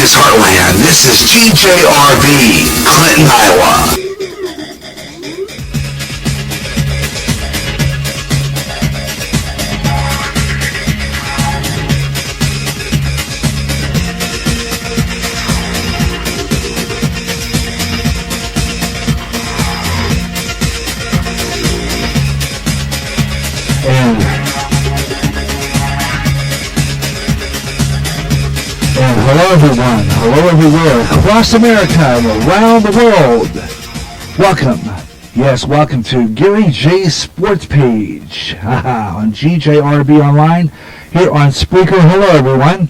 America's heartland. This is GJRB, Clinton, Iowa. Hello everyone, hello everywhere, across America and around the world. Welcome, yes, welcome to Garyj Sportspage on GJRB Online here on Spreaker. Hello everyone,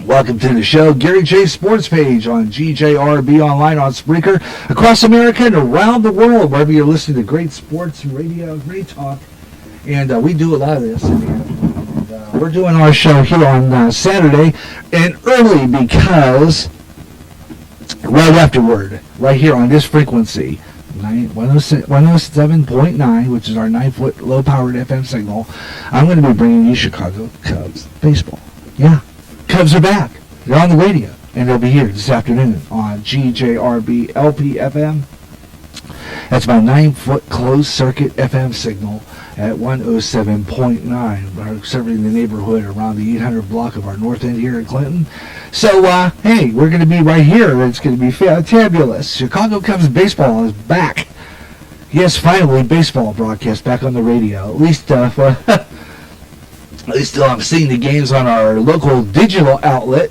welcome to the show, Garyj Sportspage on GJRB Online on Spreaker, across America and around the world, wherever you're listening to great sports radio, great talk, and we do a lot of this in here. We're doing our show here on Saturday, and early because right afterward, right here on this frequency, 107.9, which is our 9-foot low-powered FM signal, I'm going to be bringing you Chicago Cubs baseball. Yeah, Cubs are back. They're on the radio, and they'll be here this afternoon on GJRB LP-FM. That's my 9-foot closed-circuit FM signal at 107.9, serving the neighborhood around the 800 block of our north end here in Clinton. So, hey, we're going to be right here. It's going to be fabulous. Chicago Cubs baseball is back. Yes, finally, baseball broadcast back on the radio. At least I'm seeing the games on our local digital outlet,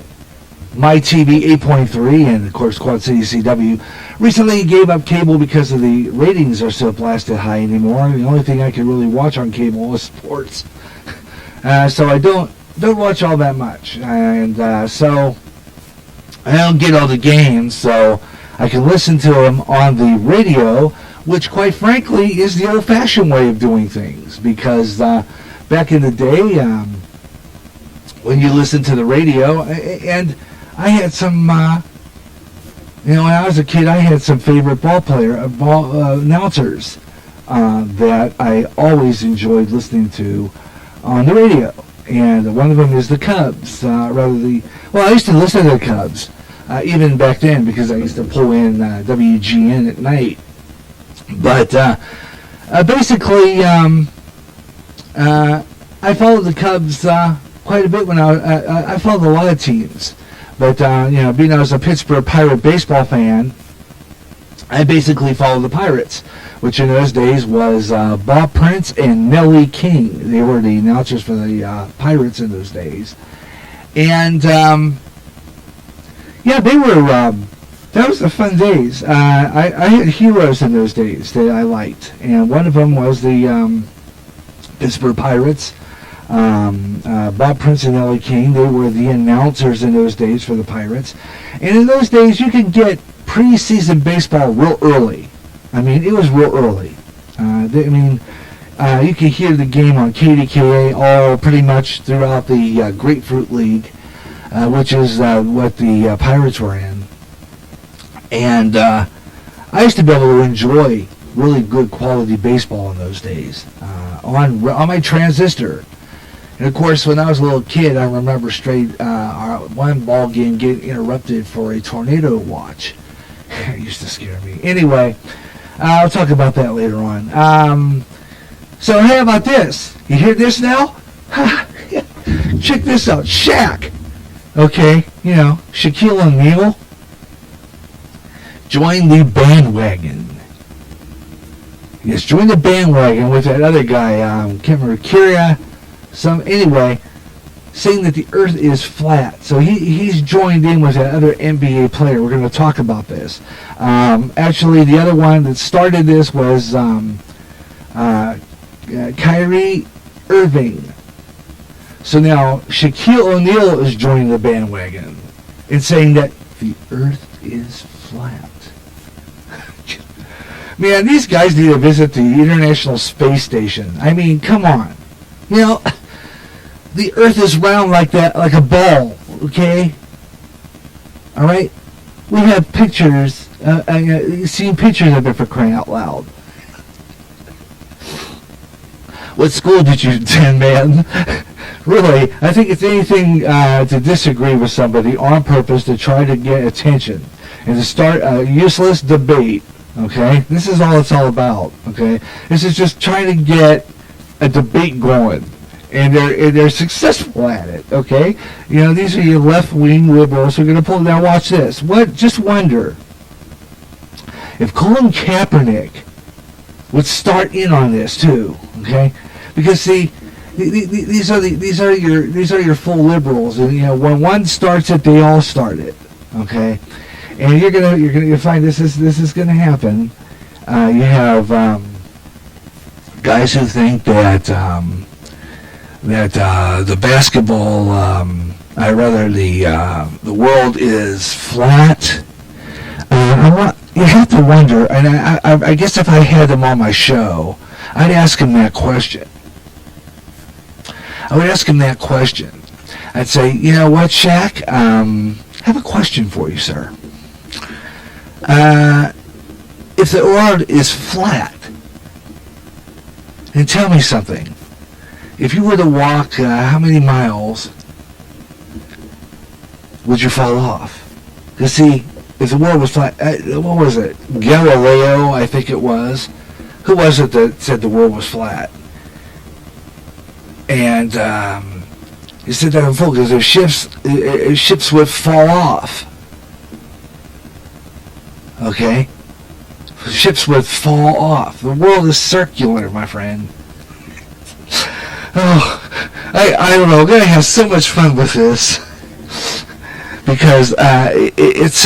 MyTV 8.3, and of course Quad City CW. Recently gave up cable because of the ratings are so blasted high anymore. The only thing I can really watch on cable is sports, so I don't watch all that much, and so I don't get all the games, so I can listen to them on the radio, which quite frankly is the old-fashioned way of doing things, because back in the day, when you listen to the radio, and I had some, when I was a kid, I had some favorite announcers that I always enjoyed listening to on the radio. And one of them is the Cubs. I used to listen to the Cubs, even back then, because I used to pull in WGN at night. But basically, I followed the Cubs quite a bit when I followed a lot of teams. But, being I was a Pittsburgh Pirate baseball fan, I basically followed the Pirates, which in those days was Bob Prince and Nellie King. They were the announcers for the Pirates in those days. And, they were, that was the fun days. I had heroes in those days that I liked. And one of them was the Pittsburgh Pirates. Bob Prince and Nellie King, they were the announcers in those days for the Pirates. And in those days, you could get preseason baseball real early. I mean, it was real early. You could hear the game on KDKA all pretty much throughout the Grapefruit League, which is what the Pirates were in. And I used to be able to enjoy really good quality baseball in those days on my transistor. And of course, when I was a little kid, I remember one ball game getting interrupted for a tornado watch. It used to scare me. Anyway, I'll talk about that later on. So how about this? You hear this now? Check this out. Shaq. Okay, Shaquille O'Neal joined the bandwagon. Yes, joined the bandwagon with that other guy, can't remember, Kyria. Anyway, saying that the earth is flat. So he's joined in with that other NBA player. We're going to talk about this. Actually, the other one that started this was Kyrie Irving. So now Shaquille O'Neal is joining the bandwagon and saying that the earth is flat. Man, these guys need to visit the International Space Station. I mean, come on. The earth is round like that, like a ball, okay? All right? We have pictures, seen pictures of it, for crying out loud. What school did you attend, man? Really, I think it's anything to disagree with somebody on purpose to try to get attention and to start a useless debate. Okay, this is all it's all about. Okay, this is just trying to get a debate going, and they're successful at it. Okay, you know, these are your left-wing liberals who are going to pull. Now watch this. What? Just wonder if Colin Kaepernick would start in on this too. Okay, because see. These are your full liberals, and you know when one starts it, they all start it. Okay, and you're gonna find this is gonna happen. You have guys who think that the basketball, the world is flat. You have to wonder, and I guess if I had them on my show, I'd ask them that question. I would ask him that question. I'd say, you know what, Shaq? I have a question for you, sir. If the world is flat, then tell me something. If you were to walk, how many miles would you fall off? You see, if the world was flat, what was it? Galileo, I think it was. Who was it that said the world was flat? And he said that full because their ships would fall off. Okay, ships would fall off. The world is circular, my friend. Oh, I don't know. We're gonna have so much fun with this because it's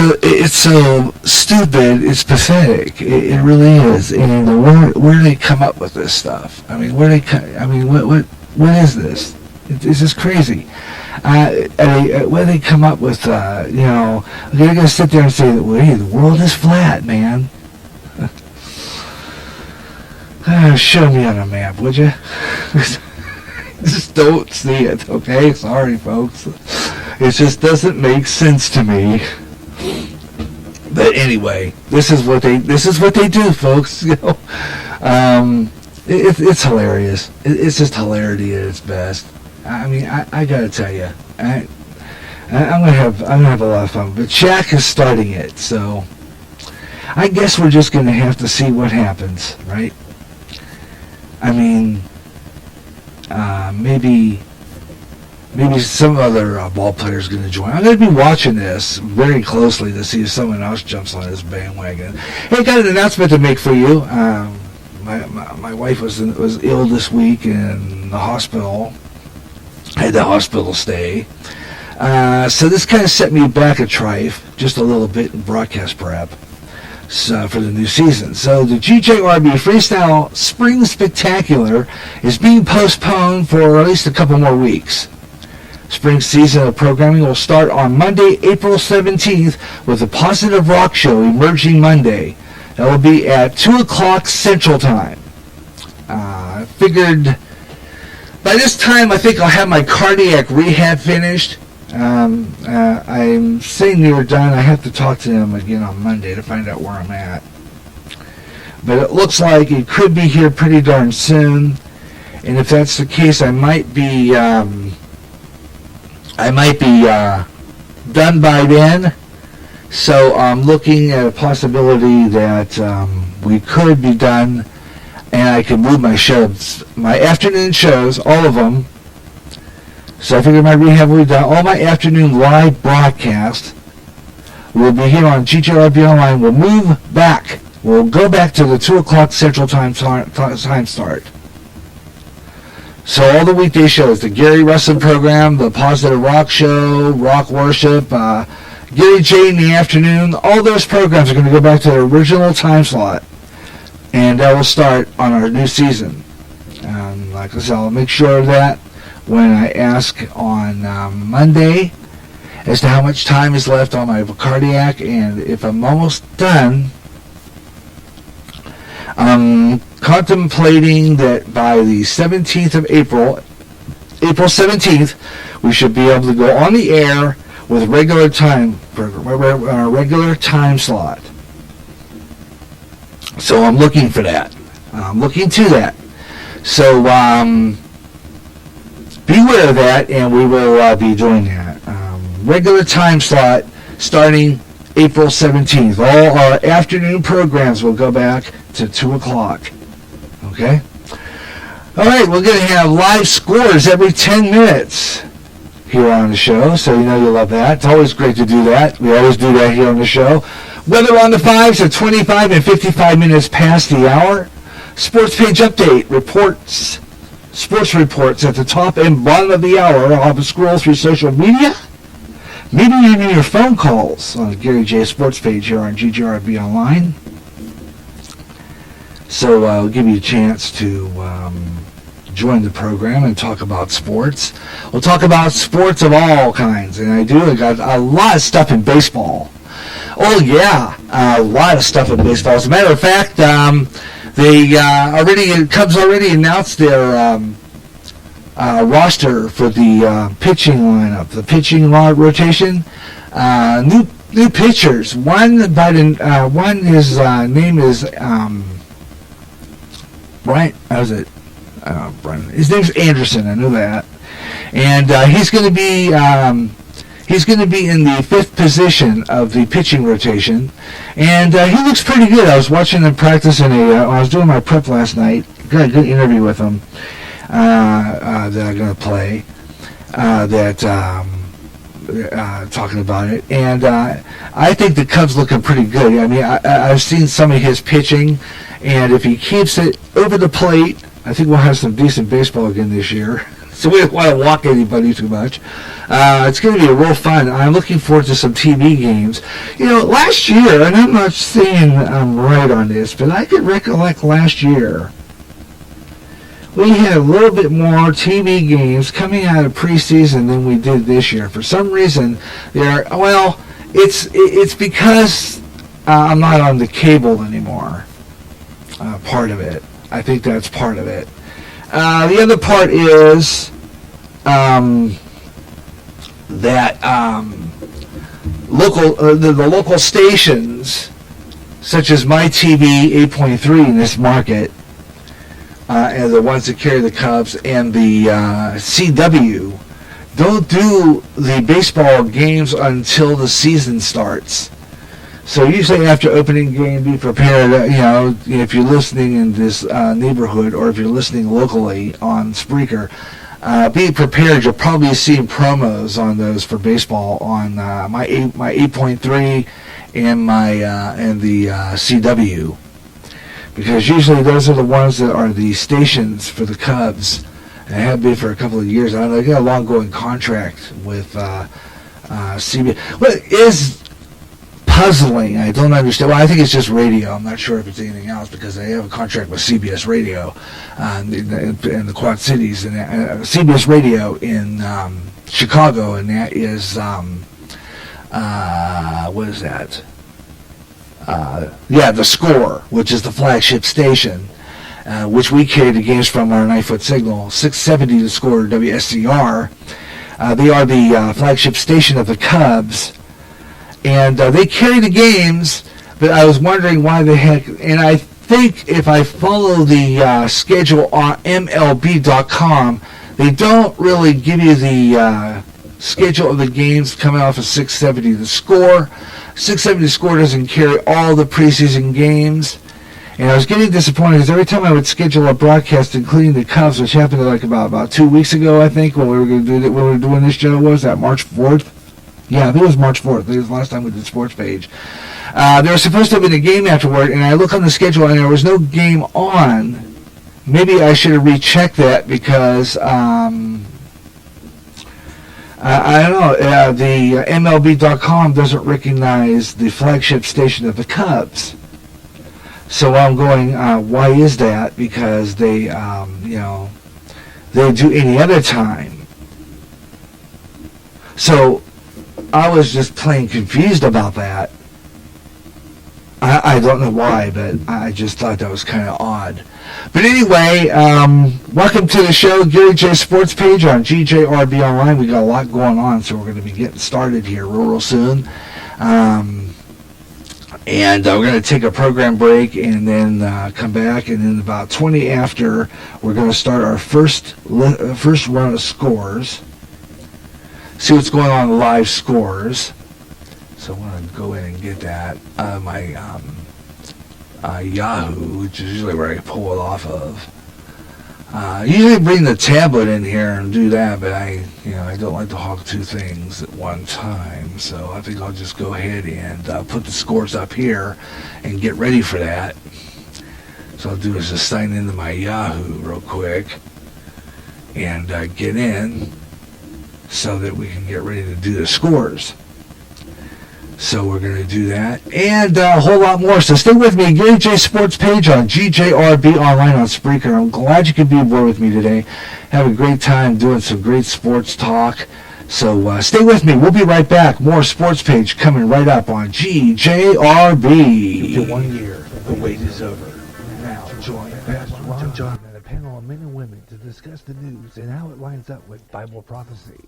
so stupid. It's pathetic. It really is. And where do they come up with this stuff? I mean, what is this? It's just crazy. When they come up with, you know, they're going to sit there and say that, well, hey, the world is flat, man. Show me on a map, would you? Just don't see it, okay? Sorry, folks. It just doesn't make sense to me. But anyway, this is what they do, folks. You know. It's hilarious. It's just hilarity at its best. I mean, I gotta tell you, I'm gonna have a lot of fun. But Shaq is starting it, so I guess we're just gonna have to see what happens, right? I mean, maybe some other ball player's gonna join. I'm gonna be watching this very closely to see if someone else jumps on this bandwagon. Hey, got an announcement to make for you. My wife was ill this week in the hospital. I had the hospital stay. So this kind of set me back a trife, just a little bit in broadcast prep for the new season. So the GJRB Freestyle Spring Spectacular is being postponed for at least a couple more weeks. Spring season of programming will start on Monday, April 17th with the Positive Rock Show emerging Monday. That will be at 2 o'clock Central Time. I figured by this time I think I'll have my cardiac rehab finished. I'm saying they were done. I have to talk to them again on Monday to find out where I'm at. But it looks like it could be here pretty darn soon. And if that's the case, I might be done by then. So I'm looking at a possibility that we could be done, and I could move my shows, my afternoon shows, all of them. So I figured my rehab will be done. All my afternoon live broadcast will be here on GJRB Online. We'll move back. We'll go back to the 2 o'clock Central Time start. So all the weekday shows, the Gary Russell program, the Positive Rock Show, Rock Worship, Garyj in the afternoon, all those programs are going to go back to their original time slot. And that will start on our new season. Like I said, I'll make sure of that when I ask on Monday as to how much time is left on my cardiac. And if I'm almost done, I'm contemplating that by the 17th of April 17th, we should be able to go on the air with regular time slot. So I'm looking for that. I'm looking to that. So beware of that, and we will be doing that. Regular time slot starting April 17th. All our afternoon programs will go back to 2 o'clock. Okay? All right, we're going to have live scores every 10 minutes here on the show, so you know you love that. It's always great to do that. We always do that here on the show. Weather on the 5s at 25 and 55 minutes past the hour. Sports page update reports, sports reports at the top and bottom of the hour. I'll have a scroll through social media. Maybe even your phone calls on the Gary J Sports page here on GJRB Online. So I'll give you a chance to join the program and talk about sports. We'll talk about sports of all kinds, and I got a lot of stuff in baseball. Oh yeah, a lot of stuff in baseball. As a matter of fact, Cubs already announced their roster for the pitching lineup, the pitching rotation. New pitchers. One his name is Brian. How's it? Brian. His name's Anderson. I know that, and he's going to be in the 5th position of the pitching rotation, and he looks pretty good. I was watching him practice I was doing my prep last night. Got a good interview with him. That I'm going to play, talking about it, and I think the Cubs looking pretty good. I mean, I've seen some of his pitching, and if he keeps it over the plate, I think we'll have some decent baseball again this year. So we don't want to walk anybody too much. It's going to be a real fun. I'm looking forward to some TV games. You know, last year, and I'm not saying I'm right on this, but I could recollect last year, we had a little bit more TV games coming out of preseason than we did this year. For some reason, it's because I'm not on the cable anymore. Part of it. I think that's part of it. The other part is that the local stations, such as My TV 8.3 in this market, and the ones that carry the Cubs, and the CW, don't do the baseball games until the season starts. So usually after opening game, be prepared, if you're listening in this neighborhood, or if you're listening locally on Spreaker, be prepared. You'll probably see promos on those for baseball on my 8.3 and the CW. Because usually those are the ones that are the stations for the Cubs, and have been for a couple of years. I don't know, they got a long-going contract with CBS. Well, it is puzzling. I don't understand. Well, I think it's just radio. I'm not sure if it's anything else, because they have a contract with CBS Radio in the Quad Cities, and CBS Radio in Chicago, and that is what is that? The Score, which is the flagship station, which we carry the games from our 9-foot signal, 670 The Score WSCR. They are the flagship station of the Cubs, and they carry the games, but I was wondering why the heck, and I think if I follow the schedule on MLB.com, they don't really give you the schedule of the games coming off of 670 The Score. 670 The Score doesn't carry all the preseason games, and I was getting disappointed because every time I would schedule a broadcast, including the Cubs, which happened like about 2 weeks ago, I think, when we were going to do that, when we were doing this show, was that March 4th? Yeah, I think it was March 4th. I think it was the last time we did Sportspage. There was supposed to have been a game afterward, and I look on the schedule, and there was no game on. Maybe I should have rechecked that, because I don't know. The MLB.com doesn't recognize the flagship station of the Cubs. So I'm going, why is that? Because they do any other time. So I was just plain confused about that. I don't know why, but I just thought that was kind of odd. But anyway, welcome to the show, Gary J Sports Page on GJRB Online. We got a lot going on, so we're going to be getting started here real soon. And we're going to take a program break and then come back. And then about 20 after, we're going to start our first run of scores. See what's going on in the live scores. So I want to go in and get that out of my Yahoo, which is usually where I pull it off of. Usually bring the tablet in here and do that, but I don't like to hog two things at one time. So I think I'll just go ahead and put the scores up here and get ready for that. So I'll do is just sign into my Yahoo real quick and get in so that we can get ready to do the scores. So we're going to do that and a whole lot more. So stay with me. Gary J Sports Page on GJRB online on Spreaker. I'm glad you could be aboard with me today. Have a great time doing some great sports talk. So stay with me. We'll be right back. More Sports Page coming right up on GJRB. After 1 year, the wait is over. Now join Pastor Ron John and a panel of men and women to discuss the news and how it lines up with Bible prophecy.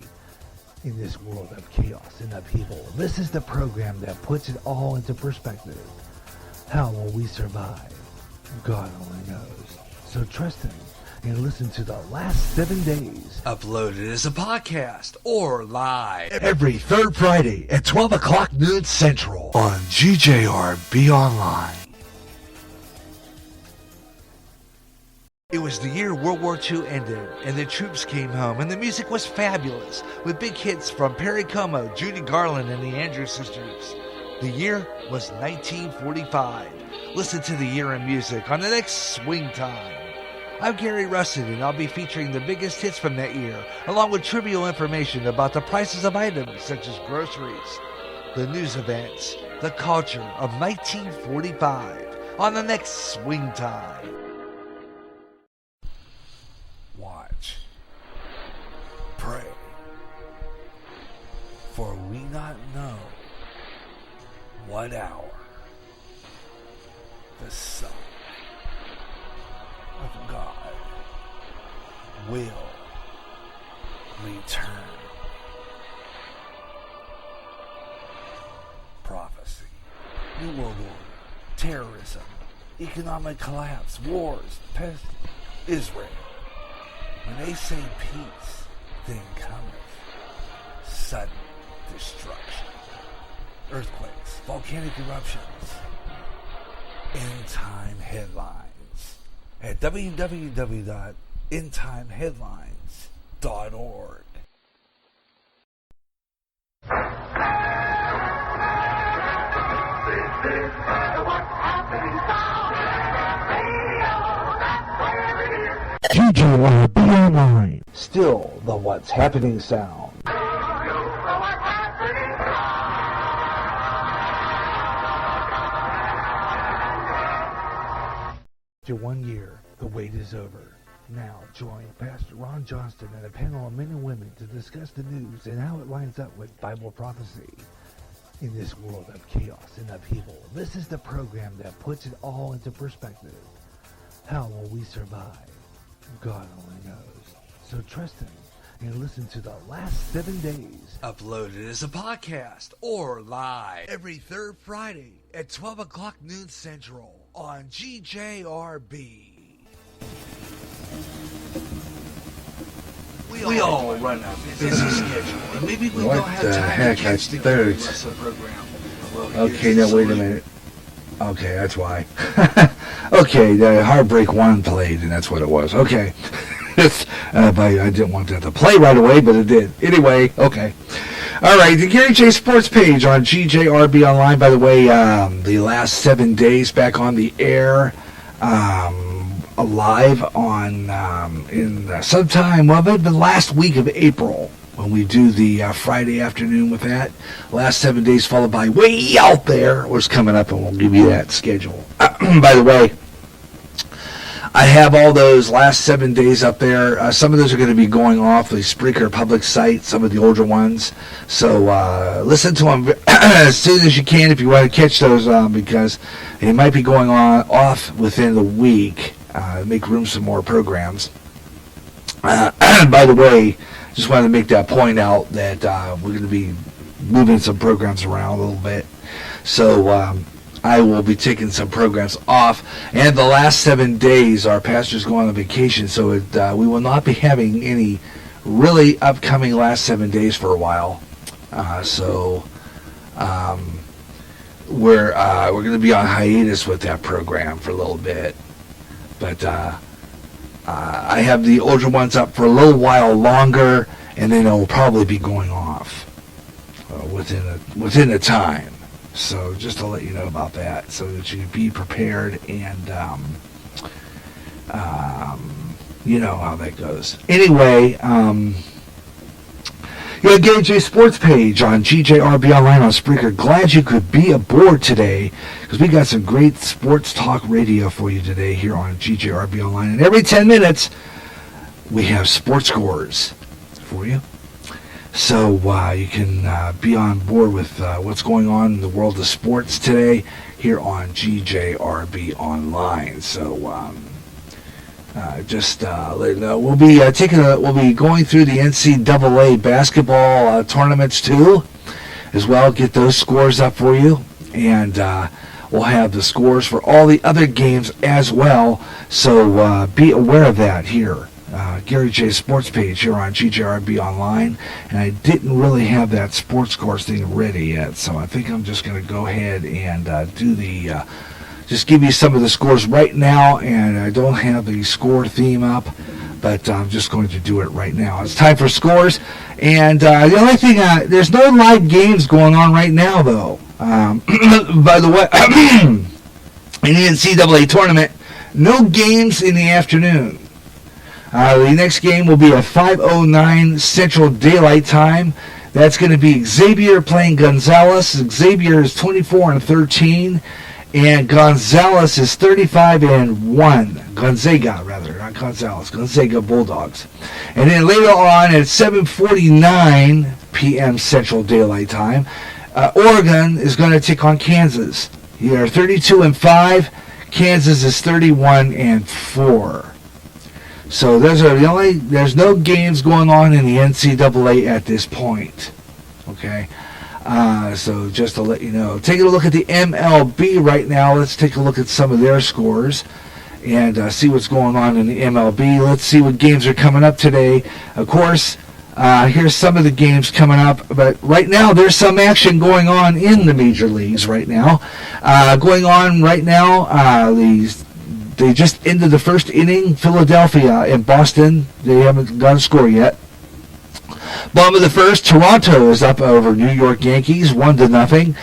In this world of chaos and upheaval, this is the program that puts it all into perspective. How will we survive? God only knows. So trust Him and listen to the last 7 days. Uploaded as a podcast or live every third Friday at 12 o'clock noon Central on GJRB Online. It was the year World War II ended, and the troops came home, and the music was fabulous, with big hits from Perry Como, Judy Garland, and the Andrews Sisters. The year was 1945. Listen to the year in music on the next Swing Time. I'm Gary Rustin, and I'll be featuring the biggest hits from that year, along with trivial information about the prices of items such as groceries, the news events, the culture of 1945 on the next Swing Time. Watch, pray, for we not know what hour the Son of God will return. Prophecy, New World Order, terrorism, economic collapse, wars, pest, Israel. When they say peace, then cometh sudden destruction, earthquakes, volcanic eruptions, end-time headlines at www.endtimeheadlines.org. GJRB Online. Still the What's Happening sound. After 1 year, the wait is over. Now join Pastor Ron Johnston and a panel of men and women to discuss the news and how it lines up with Bible prophecy. In this world of chaos and upheaval, this is the program that puts it all into perspective. How will we survive? God only knows. So trust Him and listen to the last 7 days. Uploaded as a podcast or live every third Friday at 12 o'clock noon Central on GJRB. We all run a busy schedule, and maybe we don't have time to catch the rest of the program. Okay, now wait a minute. Okay, that's why. Okay, the Heartbreak 1 played, and that's what it was. Okay. I didn't want that to play right away, but it did. Anyway, okay. All right, the Gary J Sports Page on GJRB Online. By the way, the last 7 days back on the air, live on in sometime, well, maybe the last week of April, when we do the Friday afternoon with that. Last 7 days followed by Way Out There was coming up, and we'll give you that schedule. By the way, I have all those last 7 days up there. Some of those are going to be going off the Spreaker public site, some of the older ones. So listen to them as soon as you can if you want to catch those, because they might be going off within the week. Make room for some more programs. By the way, just wanted to make that point out that we're going to be moving some programs around a little bit. So I will be taking some programs off, and the last 7 days our pastors go on vacation, so we will not be having any really upcoming last 7 days for a while. We're going to be on hiatus with that program for a little bit, but I have the older ones up for a little while longer, and then it will probably be going off within a time. So just to let you know about that, so that you can be prepared, and you know how that goes. Anyway, Garyj Sports Page on GJRB Online on Spreaker. Glad you could be aboard today, because we got some great sports talk radio for you today here on GJRB Online. And every 10 minutes, we have sports scores for you. So you can be on board with what's going on in the world of sports today here on GJRB Online. So just let you know, we'll be going through the NCAA basketball tournaments too, as well. Get those scores up for you, and we'll have the scores for all the other games as well. So be aware of that here. Garyj Sports Page here on GJRB Online, and I didn't really have that sports scores thing ready yet, so I think I'm just going to go ahead and do the just give you some of the scores right now, and I don't have the score theme up, but I'm just going to do it right now. It's time for scores, and the only thing, there's no live games going on right now, though. By the way, in the NCAA tournament, no games in the afternoon. The next game will be at 5:09 Central Daylight Time. That's going to be Xavier playing Gonzales. Xavier is 24-13, and Gonzales is 35-1. Gonzaga, rather, not Gonzales. Gonzaga Bulldogs. And then later on at 7:49 p.m. Central Daylight Time, Oregon is going to take on Kansas. They are 32-5. Kansas is 31-4. So there's no games going on in the NCAA at this point. Okay, so just to let you know, taking a look at the MLB right now. Let's take a look at some of their scores and see what's going on in the MLB. Let's see what games are coming up today. Of course, here's some of the games coming up, but right now there's some action going on in the major leagues right now. They just ended the first inning. Philadelphia and Boston, they haven't got a score yet. Bottom of the first, Toronto is up over New York Yankees, 1-0.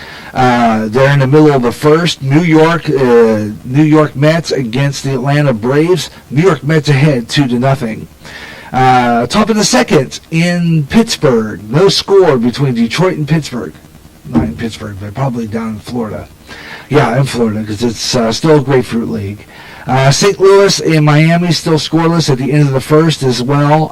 They're in the middle of the first. New York Mets against the Atlanta Braves. New York Mets ahead, 2-0. Top of the second in Pittsburgh. No score between Detroit and Pittsburgh. Not in Pittsburgh, but probably down in Florida. Yeah, in Florida, because it's still a Grapefruit League. St. Louis and Miami still scoreless at the end of the first as well.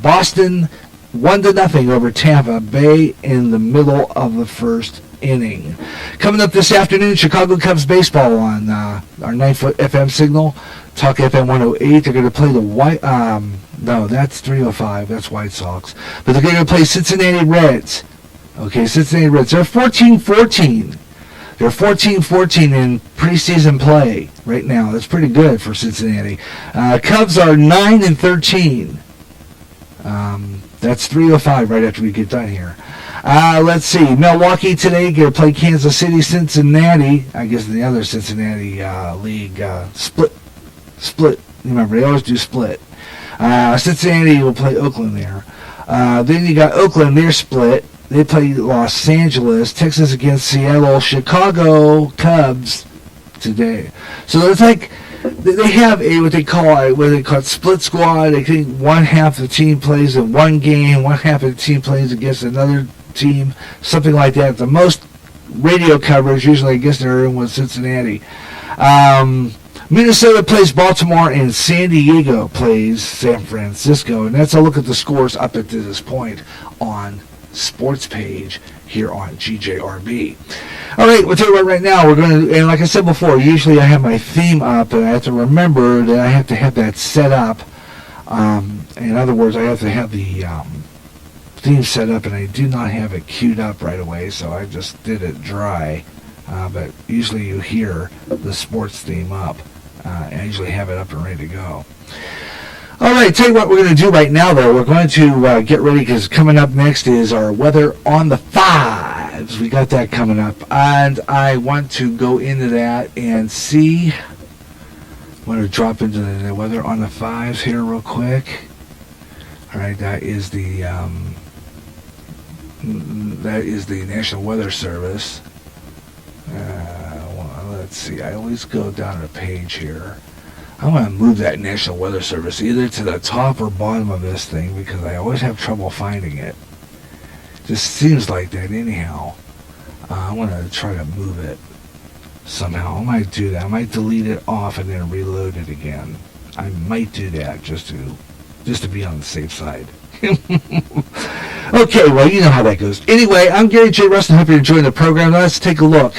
Boston 1-0 over Tampa Bay in the middle of the first inning. Coming up this afternoon, Chicago Cubs baseball on our 9-foot FM signal, Talk FM 108. They're going to play the White. No, that's 305. That's White Sox. But they're going to play Cincinnati Reds. Okay, Cincinnati Reds. They're 14-14. They're 14-14 in preseason play right now. That's pretty good for Cincinnati. Cubs are 9-13. That's 305 right after we get done here. Let's see. Milwaukee today going to play Kansas City. Cincinnati, I guess the other Cincinnati league, split. Remember, they always do split. Cincinnati will play Oakland there. Then you got Oakland, they're split. They play Los Angeles, Texas against Seattle, Chicago Cubs today. So it's like they have what they call split squad. They think one half of the team plays in one game, one half of the team plays against another team, something like that. The most radio coverage usually against their own was Cincinnati. Minnesota plays Baltimore, and San Diego plays San Francisco. And that's a look at the scores up to this point on Sports Page here on GJRB. All right, we'll tell you right now. We're going to, and like I said before, usually I have my theme up, and I have to remember that I have to have that set up. In other words, I have to have the theme set up, and I do not have it queued up right away, so I just did it dry. but usually you hear the sports theme up. I usually have it up and ready to go. All right, tell you what we're going to do right now, though. We're going to get ready, because coming up next is our weather on the fives. We got that coming up, and I want to go into that and see. I want to drop into the weather on the fives here real quick. All right, that is the National Weather Service. Let's see. I always go down a page here. I want to move that National Weather Service either to the top or bottom of this thing, because I always have trouble finding it. Just seems like that anyhow. I want to try to move it somehow. I might do that. I might delete it off and then reload it again. I might do that just to be on the safe side. Okay, well, you know how that goes. Anyway, I'm Gary J. Russ, and hope you're enjoying the program. Let's take a look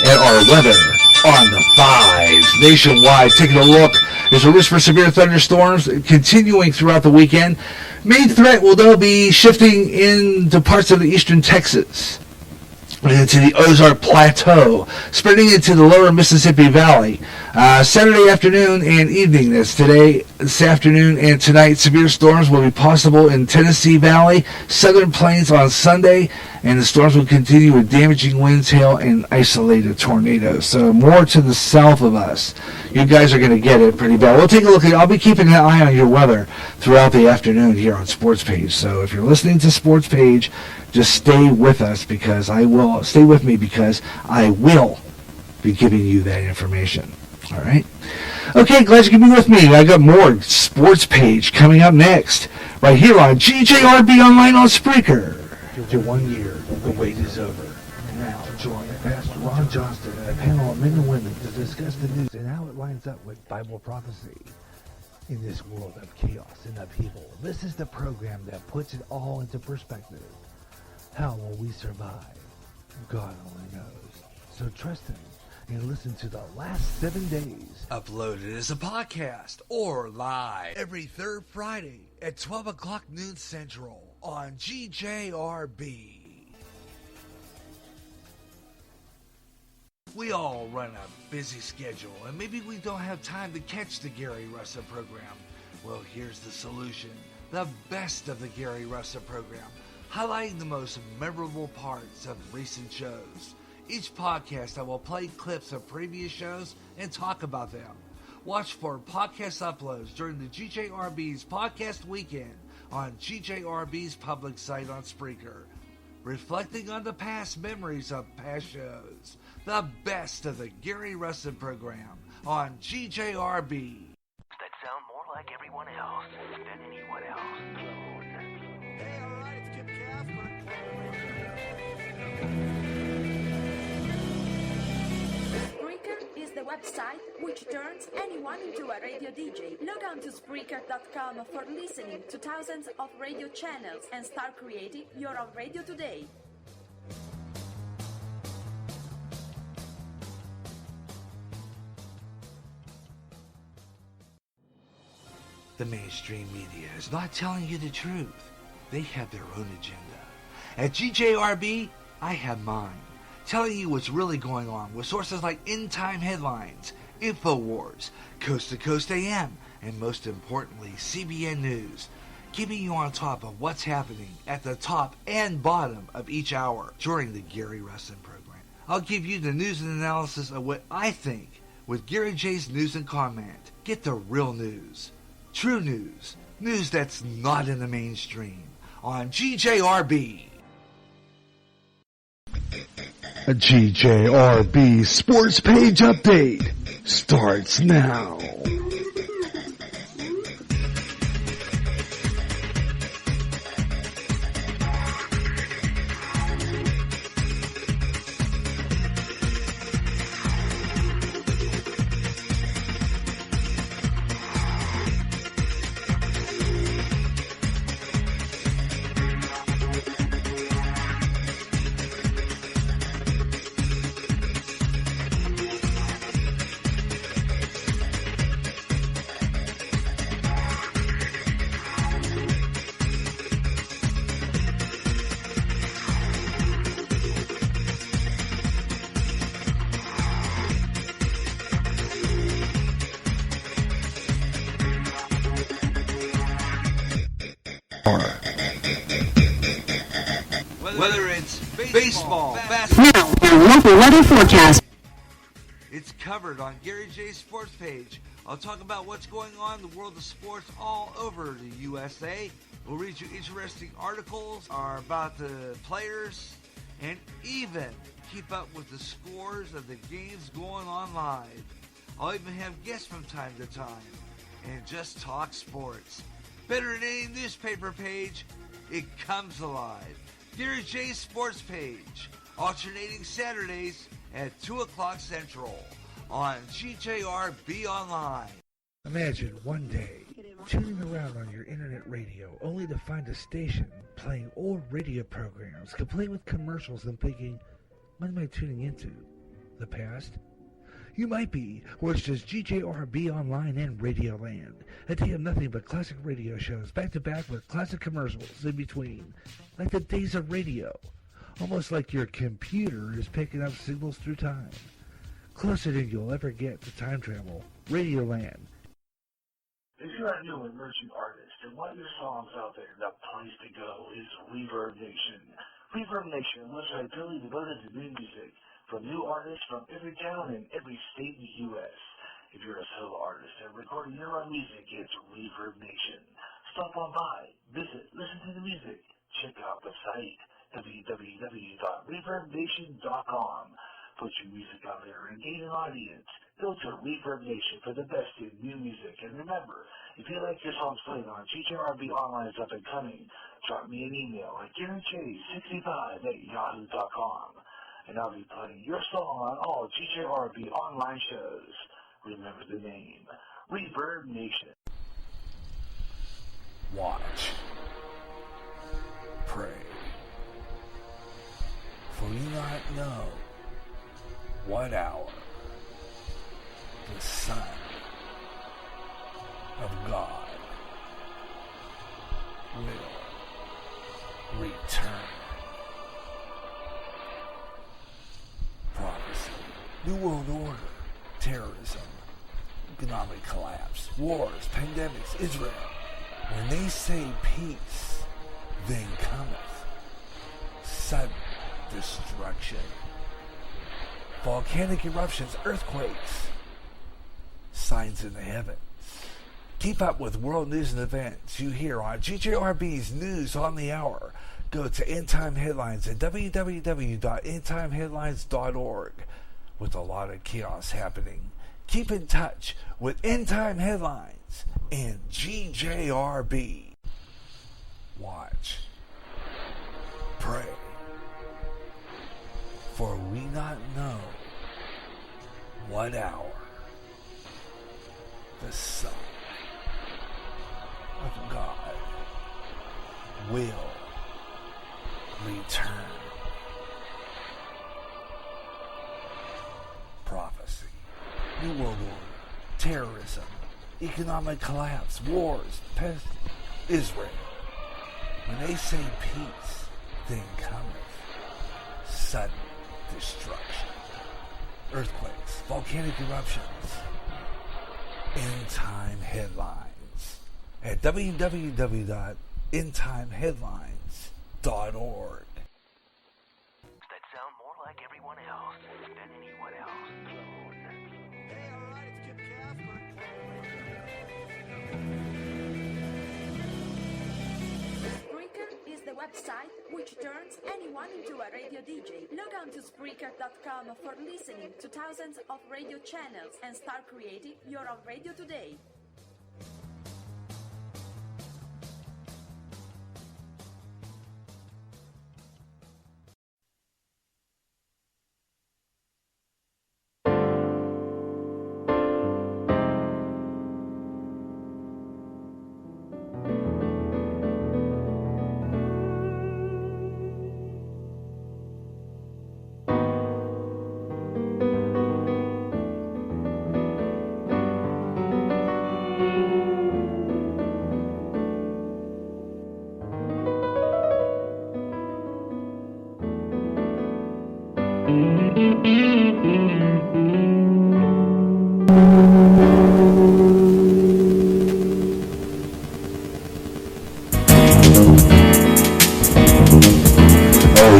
at our weather on the fives nationwide. Taking a look, there's a risk for severe thunderstorms continuing throughout the weekend. Main threat will though be shifting into parts of the eastern Texas, into the Ozark Plateau, spreading into the lower Mississippi Valley. Saturday afternoon and evening, this afternoon and tonight, severe storms will be possible in Tennessee Valley, Southern Plains on Sunday, and the storms will continue with damaging winds, hail, and isolated tornadoes. So more to the south of us. You guys are going to get it pretty bad. We'll take a look at it. I'll be keeping an eye on your weather throughout the afternoon here on Sportspage. So if you're listening to Sportspage, just stay with us, because stay with me, because I will be giving you that information. All right. Okay, glad you can be with me. I got more Sports Page coming up next, right here on GJRB Online on Spreaker. After 1 year, the wait is over. Now join Pastor Ron Johnston and a panel of men and women to discuss the news and how it lines up with Bible prophecy. In this world of chaos and upheaval, this is the program that puts it all into perspective. How will we survive? God only knows. So trust Him and listen to the last 7 days. Uploaded as a podcast or live every third Friday at 12 o'clock noon Central on GJRB. We all run a busy schedule, and maybe we don't have time to catch the Gary Russa program. Well, here's the solution. The best of the Gary Russa program, highlighting the most memorable parts of recent shows. Each podcast, I will play clips of previous shows and talk about them. Watch for podcast uploads during the GJRB's podcast weekend on GJRB's public site on Spreaker, reflecting on the past memories of past shows. The best of the Gary Russa program on GJRB. That sound more like everyone else than anyone else. Hey, all right, it's Kip Casper. Spreaker is the website which turns anyone into a radio DJ. Log on to Spreaker.com for listening to thousands of radio channels and start creating your own radio today. The mainstream media is not telling you the truth. They have their own agenda. At GJRB, I have mine, telling you what's really going on with sources like End Time Headlines, InfoWars, Coast to Coast AM, and most importantly, CBN News, keeping you on top of what's happening at the top and bottom of each hour during the Gary Russa program. I'll give you the news and analysis of what I think with Gary J's News and Comment. Get the real news. True news. News that's not in the mainstream. On GJRB. A GJRB Sports Page Update starts now. Whether it's baseball, basketball, Now, your local weather forecast. it's covered on Gary J's Sports Page. I'll talk about what's going on in the world of sports all over the USA. We'll read you interesting articles about the players and even keep up with the scores of the games going on live. I'll even have guests from time to time and just talk sports. Better than any newspaper page, it comes alive. Gary J's Sports Page, alternating Saturdays at 2 o'clock Central on GJRB Online. Imagine one day tuning around on your internet radio only to find a station playing old radio programs complete with commercials and thinking, what am I tuning into? The past? You might be, or it's just GJRB Online and Radio Land. A day of nothing but classic radio shows back to back with classic commercials in between. Like the days of radio. Almost like your computer is picking up signals through time. Closer than you'll ever get to time travel. Radio Land. If you're a new emerging artist and want your songs out there, the place to go is Reverb Nation. Reverb Nation, a website totally devoted to new music from new artists from every town and every state in the U.S. If you're a solo artist and recording your own music, it's Reverb Nation. Stop on by, visit, listen to the music, check out the site, www.reverbnation.com. Put your music out there and gain an audience. Go to Reverb Nation for the best in new music. And remember, if you like your songs played on GJRB Online's Up and Coming, drop me an email at GaryJ65@yahoo.com. And I'll be playing your song on all GJRB Online shows. Remember the name, Reverb Nation. Watch. Pray. For you not know what hour the Son of God will return. Prophecy, New World Order, terrorism, economic collapse, wars, pandemics, Israel. When they say peace, then cometh sudden destruction. Volcanic eruptions, earthquakes, signs in the heavens. Keep up with world news and events you hear on GJRB's News on the Hour. Go to End Time Headlines at www.endtimeheadlines.org. With a lot of chaos happening, keep in touch with End Time Headlines and GJRB. Watch. Pray. For we not know what hour the Son of God will return. Prophecy, New World Order, terrorism, economic collapse, wars, pest, Israel. When they say peace, then cometh sudden destruction, earthquakes, volcanic eruptions. End Time Headlines at www.endtimeheadlines.org. That sound more like everyone else than anyone else. Hey, all right, it's Kip Casper. Spreaker is the website which turns anyone into a radio DJ. Log on to Spreaker.com for listening to thousands of radio channels and start creating your own radio today.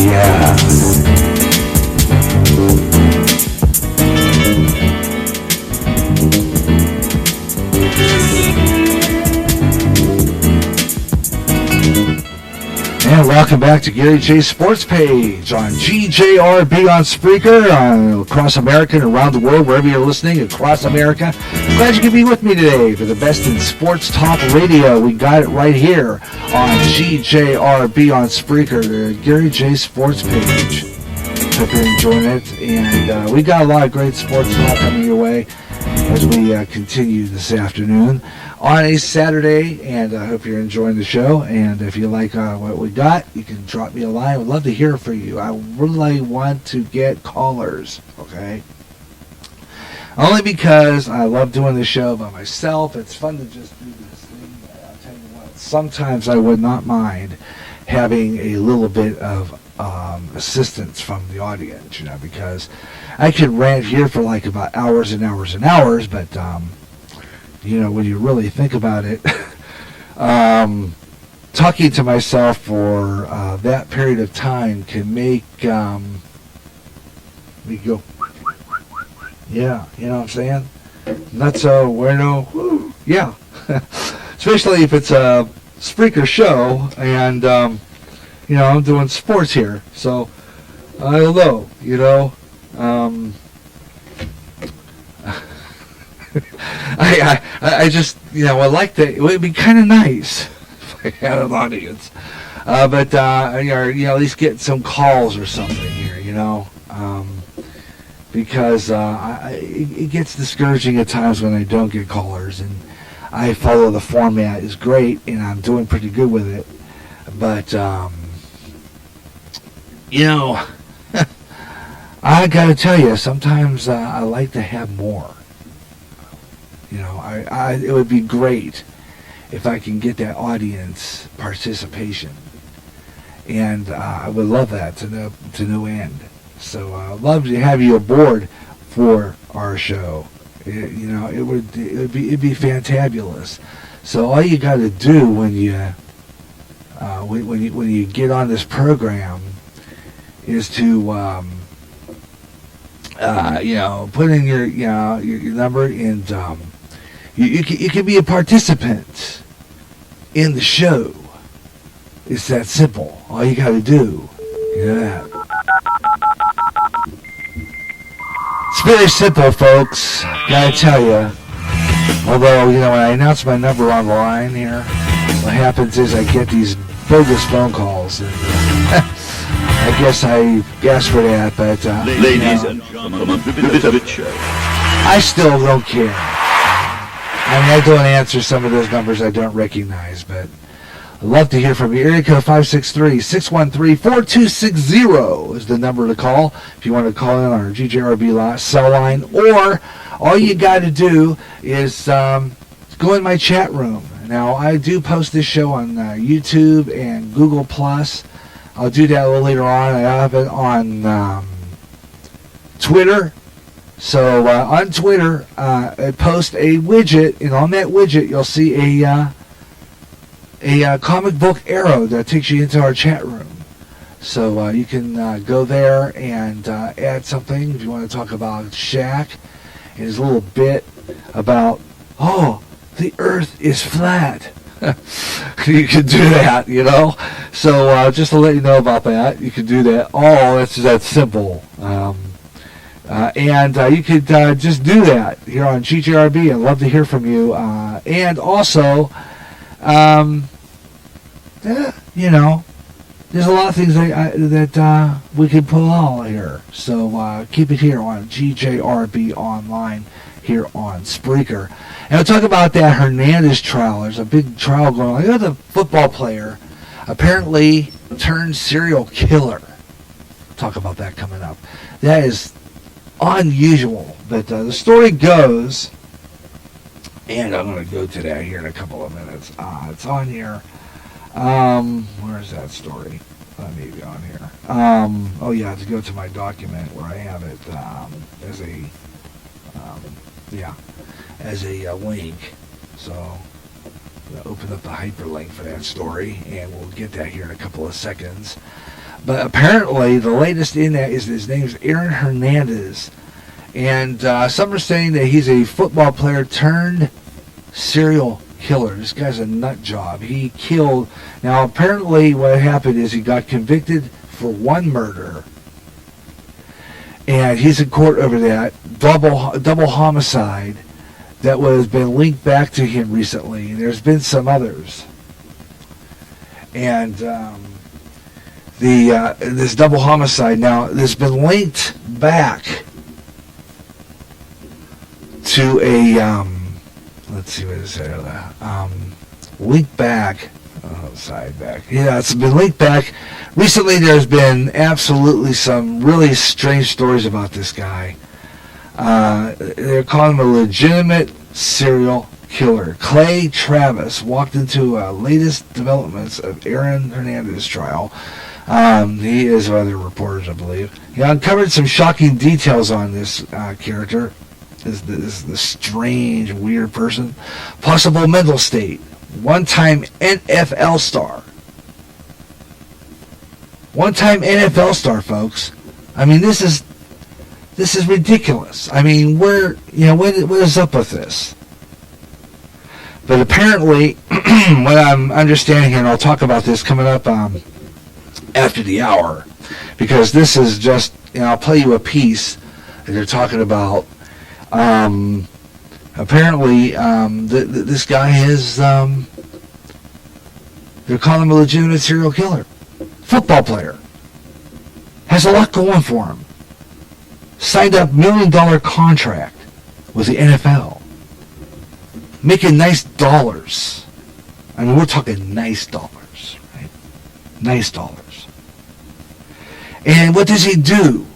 yeah. And welcome back to Gary J's Sports Page on GJRB on Spreaker, across America and around the world, wherever you're listening, across America. I'm glad you could be with me today for the best in sports talk radio. We got it right here on GJRB on Spreaker, the Gary J Sports Page. Hope you're enjoying it, and we got a lot of great sports talk coming your way as we continue this afternoon on a Saturday, and I hope you're enjoying the show. And if you like what we got, you can drop me a line. I'd love to hear from you. I really want to get callers, okay? Only because I love doing the show by myself. It's fun to just do this thing. I'll tell you what, sometimes I would not mind having a little bit of assistance from the audience, you know, because I could rant here for like about hours and hours and hours, but you know, when you really think about it, talking to myself for that period of time can make me go, yeah, you know what I'm saying? Not so, bueno, woo, yeah. Especially if it's a Spreaker show and, you know, I'm doing sports here. So, I don't know, you know. I just, you know, I like that. It would be kind of nice if I had an audience. But you know, at least get some calls or something here, you know. Because it gets discouraging at times when I don't get callers. And I follow the format is great, and I'm doing pretty good with it. But, you know, I got to tell you, sometimes I like to have more. You know, it would be great if I can get that audience participation, and I would love that to no end. So I'd love to have you aboard for our show. You know, it'd be fantabulous. So all you got to do when you get on this program is to you know, put in your number, and you can be a participant in the show. It's that simple. All you got to do, you know that. It's very simple, folks. Gotta tell you. Although, you know, when I announce my number on the line here, what happens is I get these bogus phone calls. And, I guess I asked for that, but ladies and gentlemen, I still don't care. I mean, I don't answer some of those numbers I don't recognize, but I'd love to hear from you. Area code 563-613-4260 is the number to call if you want to call in on our GJRB cell line, or all you got to do is go in my chat room. Now, I do post this show on YouTube and Google+. I'll do that a little later on. I have it on Twitter. So on Twitter, I post a widget, and on that widget, you'll see a comic book arrow that takes you into our chat room. So you can go there and add something if you want to talk about Shaq and his little bit about, oh, the Earth is flat. You can do that, you know. So just to let you know about that, you can do that. Oh, it's that simple. And you could just do that here on GJRB. I'd love to hear from you. And also, you know, there's a lot of things that we can pull out here. So keep it here on GJRB Online here on Spreaker. And we'll talk about that Hernandez trial. There's a big trial going on. You know, the football player apparently turned serial killer. We'll talk about that coming up. That is unusual. But the story goes, and I'm going to go to that here in a couple of minutes. It's on here. Where is that story? Let me be on here. Oh yeah, to go to my document where I have it as a link. So I'll open up the hyperlink for that story, and we'll get that here in a couple of seconds. But apparently, the latest in that is his name's Aaron Hernandez. And some are saying that he's a football player turned serial killer. This guy's a nut job. He killed. Now, apparently, what happened is he got convicted for one murder. And he's in court over that. Double homicide that was been linked back to him recently. And there's been some others. And this double homicide now, this has been linked back to a let's see what is it linked back side back. Yeah, it's been linked back. Recently there's been absolutely some really strange stories about this guy. They're calling him a legitimate serial killer. Clay Travis walked into latest developments of Aaron Hernandez trial. He is other reporters, I believe. He uncovered some shocking details on this character. This strange, weird person. Possible mental state. One-time NFL star. One-time NFL star, folks. I mean, this is ridiculous. I mean, what is up with this? But apparently, what I'm understanding here, and I'll talk about this coming up after the hour, because this is just, I'll play you a piece that they're talking about. Apparently, this guy is, they're calling him a legitimate serial killer. Football player. Has a lot going for him. Signed up $1 million contract with the NFL. Making nice dollars. I mean, we're talking nice dollars, right? Nice dollars. And what does he do?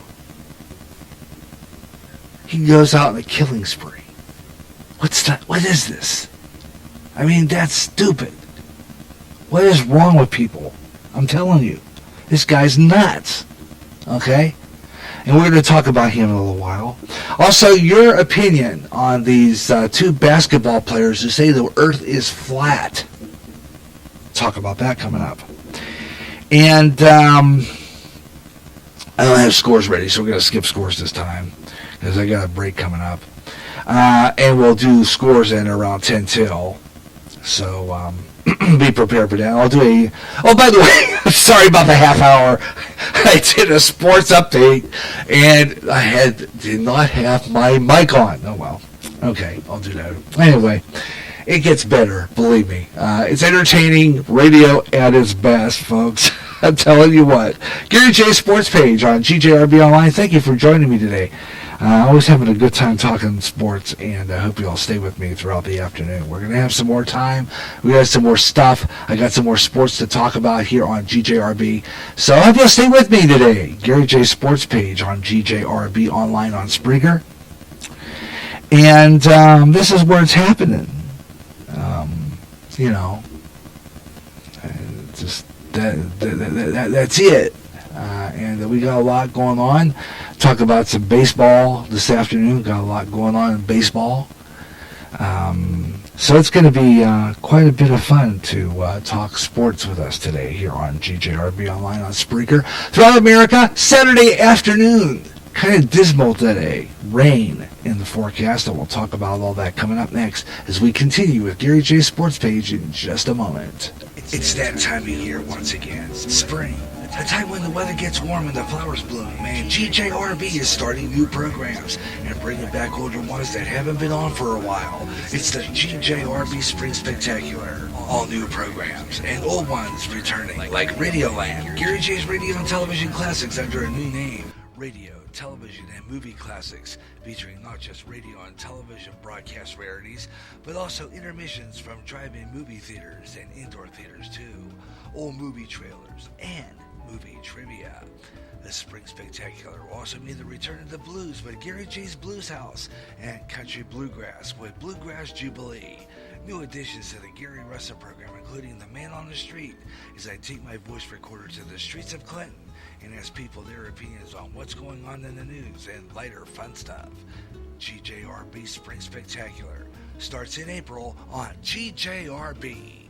He goes out on a killing spree. What's that? What is this? I mean, that's stupid. What is wrong with people? I'm telling you. This guy's nuts. Okay? And we're going to talk about him in a little while. Also, your opinion on these two basketball players who say the earth is flat. Talk about that coming up. And I don't have scores ready, so we're going to skip scores this time, because I got a break coming up. And we'll do scores in around 10 till. So be prepared for that. I'll do a... Oh, by the way, I'm sorry about the half hour. I did a sports update, and I did not have my mic on. Oh, well. Okay, I'll do that. Anyway, it gets better, believe me. It's entertaining radio at its best, folks. I'm telling you what. Gary J. Sports Page on GJRB Online. Thank you for joining me today. Always having a good time talking sports, and I hope you all stay with me throughout the afternoon. We're going to have some more time. We got some more stuff. I got some more sports to talk about here on GJRB. So I hope you'll stay with me today. Gary J. Sports Page on GJRB Online on Spreaker. And this is where it's happening. Just that's it. And we got a lot going on. Talk about some baseball this afternoon. Got a lot going on in baseball. So it's going to be quite a bit of fun to talk sports with us today here on GJRB Online on Spreaker. Throughout America, Saturday afternoon. Kind of dismal today. Rain in the forecast, and we'll talk about all that coming up next as we continue with Gary J. Sports Page in just a moment. It's that time of year once again. Spring. A time when the weather gets warm and the flowers bloom, and GJRB is starting new programs and bringing back older ones that haven't been on for a while. It's the GJRB Spring Spectacular. All new programs and old ones returning, like Radioland, Gary J's Radio and Television Classics under a new name. Radio, television, and movie classics, featuring not just radio and television broadcast rarities, but also intermissions from drive-in movie theaters and indoor theaters too. Old movie trailers and movie trivia. The Spring Spectacular will also mean the return of the blues with Gary J's Blues House and country bluegrass with Bluegrass Jubilee. New additions to the Gary Russell program, including the Man on the Street, as I take my voice recorder to the streets of Clinton and ask people their opinions on what's going on in the news and lighter fun stuff. GJRB Spring Spectacular starts in April on GJRB.